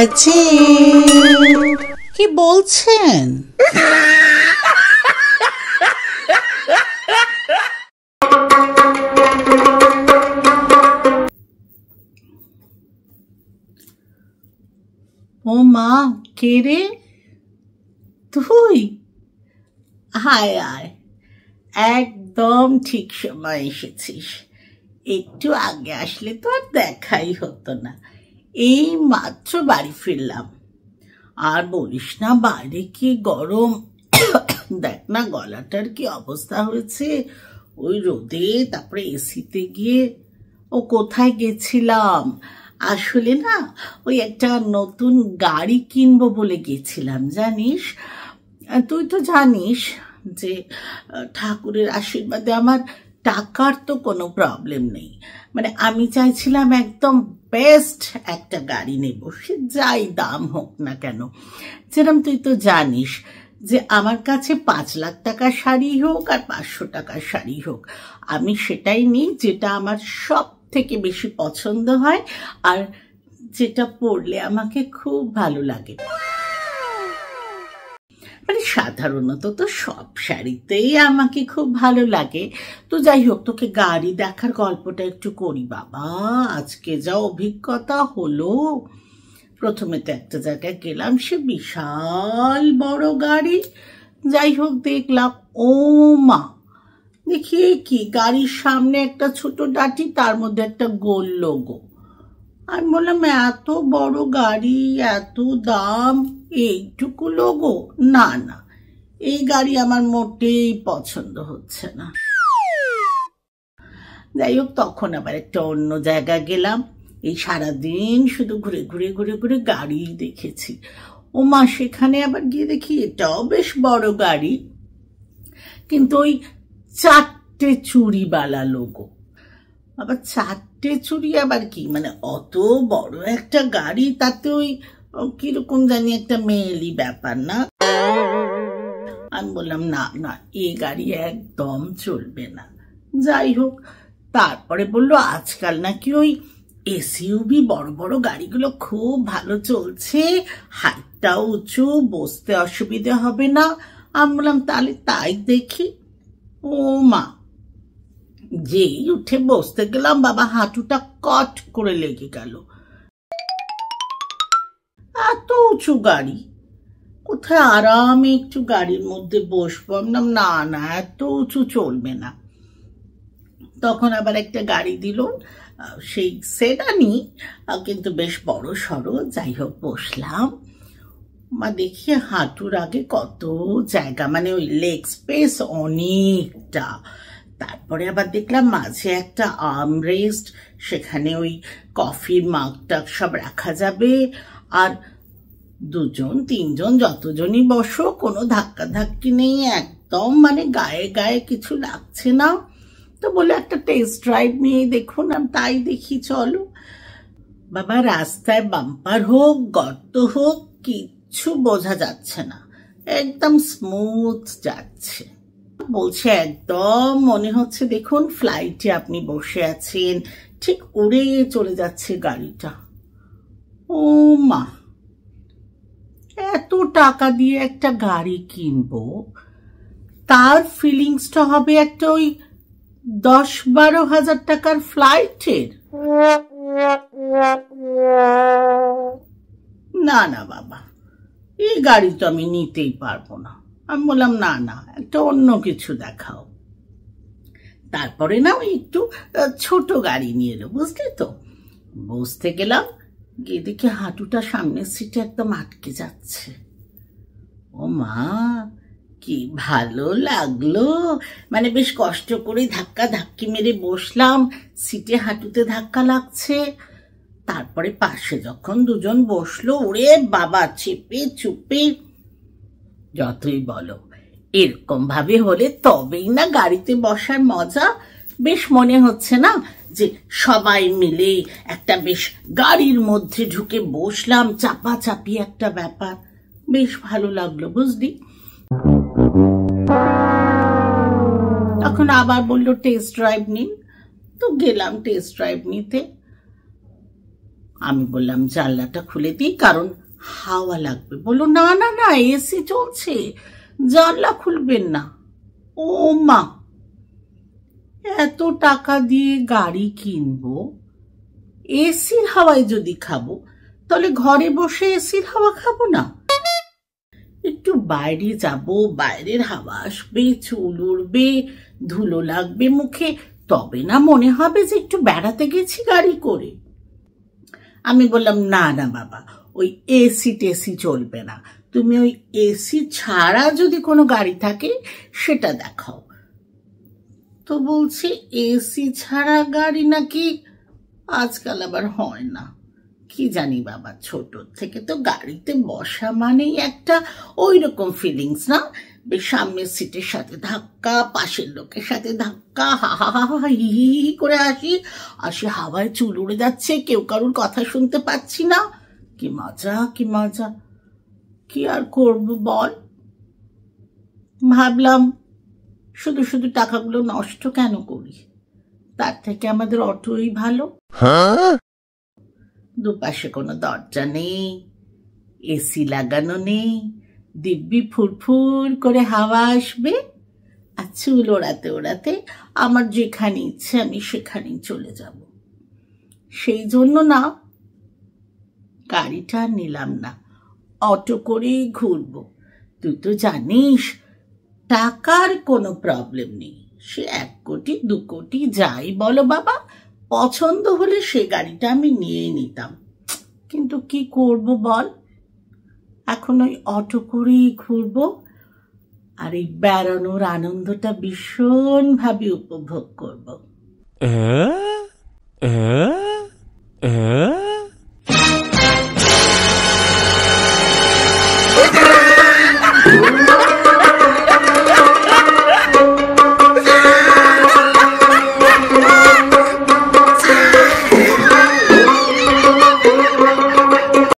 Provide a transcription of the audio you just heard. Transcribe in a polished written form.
Magic. কি বলছেন? ও মা, কে রে তুই? হায় আয়, একদম ঠিক সময় এসেছিস। একটু আগে আসলে তো আর দেখাই হতো না। এই মাত্র বাড়ি ফিরলাম। আর বলিস না, বাইরে কি গরম। দেখ না গলাটার কি অবস্থা হয়েছে ওই রোদে, তারপরে এসিতে গিয়ে। ও কোথায় গেছিলাম আসলে না, ওই একটা নতুন গাড়ি কিনবো বলে গেছিলাম জানিস। তুই তো জানিস যে ঠাকুরের আশীর্বাদে আমার টাকার তো কোনো প্রবলেম নেই। মানে আমি চাইছিলাম একদম বেস্ট একটা গাড়ি নেব, সে যাই দাম হোক না কেন। যেরকম তুই তো জানিস যে আমার কাছে 5 লাখ টাকার শাড়ি হোক আর 500 টাকার শাড়ি হোক, আমি সেটাই নিই যেটা আমার সব থেকে বেশি পছন্দ হয় আর যেটা পরলে আমাকে খুব ভালো লাগে। মানে সাধারণত তো সব শাড়িতেই আমাকে খুব ভালো লাগে। তো যাই হোক, তোকে গাড়ি দেখার গল্পটা একটু করি বাবা। আজকে যা অভিজ্ঞতা হলো। প্রথমে তো একটা জায়গায় গেলাম, সে বিশাল বড় গাড়ি। যাই হোক দেখলাম, ও মা, দেখি কি গাড়ির সামনে একটা ছোট ডাটি, তার মধ্যে একটা গোল লোগো। আমি বললাম এত বড় গাড়ি, এত দাম, এইটুকু লোগো? না না, এই গাড়ি আমার মোটেই পছন্দ হচ্ছে না। যাই হোক, তখন আবার একটা অন্য জায়গায় গেলাম। এই সারাদিন শুধু ঘুরে ঘুরে ঘুরে ঘুরে গাড়ি দেখেছি। ও মা, সেখানে আবার গিয়ে দেখি এটাও বেশ বড় গাড়ি, কিন্তু ওই 4টে চুড়িওয়ালা লোগো। আবার 4টে চুড়ি আবার কি, মানে অত বড় একটা গাড়ি, তাতে ওই কিরকম জানি একটা মেয়েলি ব্যাপার না। আমি বললাম না না, এই গাড়ি একদম চলবে না। যাই হোক, তারপরে বললো আজকাল নাকি ওই এসইউভি বড় বড় গাড়িগুলো খুব ভালো চলছে, হাইটটাও উঁচু, বসতে অসুবিধে হবে না। আমি বললাম তাহলে তাই দেখি। ও মা, যেই উঠে বসতে গেলাম বাবা, হাঁটুটা কট করে লেগে গেল। এত উঁচু গাড়ি, কোথায় আরামে একটু গাড়ির মধ্যে বসবো? না না, এত উঁচু চলবে না। তখন আবার একটা গাড়ি দিল, সেই সেডানি, কিন্তু বেশ বড় সড়ো। যাই হোক বসলাম, মা দেখি হাঁটুর আগে কত জায়গা, মানে ওই লেগ স্পেস অনেকটা। তারপরে আবার দেখলাম মাঝে একটা আর্মরেস্ট, সেখানে ওই কফির মাগ টাগ সব রাখা যাবে। আর 2জন 3জন যতজনই বসো, কোনো ধাক্কা ধাক্কি নেই একদম, মানে গায়ে গায়ে কিছু লাগছে না। তো বলে একটা টেস্ট ড্রাইভ নিয়ে দেখুন। আমি তাই দেখি, চলো বাবা। রাস্তায় বাম্পার হোক গর্ত হোক কিচ্ছু বোঝা যাচ্ছে না, একদম স্মুথ যাচ্ছে। বলছে একদম মনে হচ্ছে দেখুন ফ্লাইটে আপনি বসে আছেন, ঠিক উড়ে চলে যাচ্ছে গাড়িটা। ও মা, এত টাকা দিয়ে একটা গাড়ি কিনবো, তার ফিলিংসটা হবে একটা ওই 10-12 হাজার টাকার ফ্লাইটের? না না বাবা, এই গাড়ি তো আমি নিতেই পারবো না। আমি বললাম না না, একটা অন্য কিছু দেখাও। তারপরে না ওই একটু ছোট গাড়ি নিয়ে এলো, বুঝলি তো। বসতে গেলাম, গিয়ে দেখি হাঁটুটা সামনের সিটে একদম আটকে যাচ্ছে। ও মা, কি ভালো লাগলো। মানে বেশ কষ্ট করে ধাক্কা ধাক্কি মেরে বসলাম, সিটে হাঁটুতে ধাক্কা লাগছে। তারপরে পাশে যখন 2জন বসলো, ওরে বাবা, চেপে চুপে। যতই বলো, এরকম ভাবে হলে তবেই না গাড়িতে বসার মজা। বেশ মনে হচ্ছে না যে সবাই মিলে একটা বেশ গাড়ির মধ্যে ঢুকে বসলাম, চাপাচাপি একটা ব্যাপার, বেশ ভালো লাগলো বুঝলি। তখন আবার বললো টেস্ট ড্রাইভ নিন। তো গেলাম টেস্ট ড্রাইভ নিতে। আমি বললাম জানলাটা খুলে দিই, কারণ হাওয়া লাগবে। বললো না না না, এসি চলছে, জানলা খুলবেন না। ও মা, এত টাকা দিয়ে গাড়ি কিনবো, এসির হাওয়ায় যদি খাবো, তাহলে ঘরে বসে এসির হাওয়া খাবো না? একটু বাইরে যাব, বাইরের হাওয়া আসবে, চুল উড়বে, ধুলো লাগবে মুখে, তবে না মনে হবে যে একটু বেড়াতে গেছি গাড়ি করে। আমি বললাম না না বাবা, ওই এসি টেসি চলবে না, তুমি ওই এসি ছাড়া যদি কোনো গাড়ি থাকে সেটা দেখাও। তো বলছে এসি ছাড়া গাড়ি নাকি আজকাল আবার হয় না। কি জানি বাবা, ছোট থেকে তো গাড়িতে বসা মানেই একটা ওই রকম ফিলিংস না, বেশ সামনের সিটের সাথে ধাক্কা, পাশের লোকের সাথে ধাক্কা, হা হা হা হা হি হি হি করে আসি হাওয়ায় চুল উড়ে যাচ্ছে, কেউ কারুর কথা শুনতে পাচ্ছি না। কি মজা, কি মজা। কি আর করব বল, ভাবলাম শুধু শুধু টাকাগুলো নষ্ট কেন করি, তার থেকে আমাদের অটোই ভালো। দুপাশে কোনো দরজা নেই, এসি লাগানো নেই, দিব্যি ফুরফুর করে হাওয়া আসবে, আর চুল ওড়াতে ওড়াতে আমার যেখানে ইচ্ছে আমি সেখানেই চলে যাব। সেই জন্য না গাড়িটা নিলাম না, অটো করেই ঘুরবো। তুই তো জানিস টাকার কোনো প্রবলেম নেই, সে 1 কোটি 2 কোটি যাই বলো বাবা, পছন্দ হলে সে গাড়িটা আমি নিয়ে নিতাম। কিন্তু কি করব বল, এখন ওই অটো করেই ঘুরবো, আর এই বেড়ানোর আনন্দটা ভীষণ ভাবে উপভোগ করব।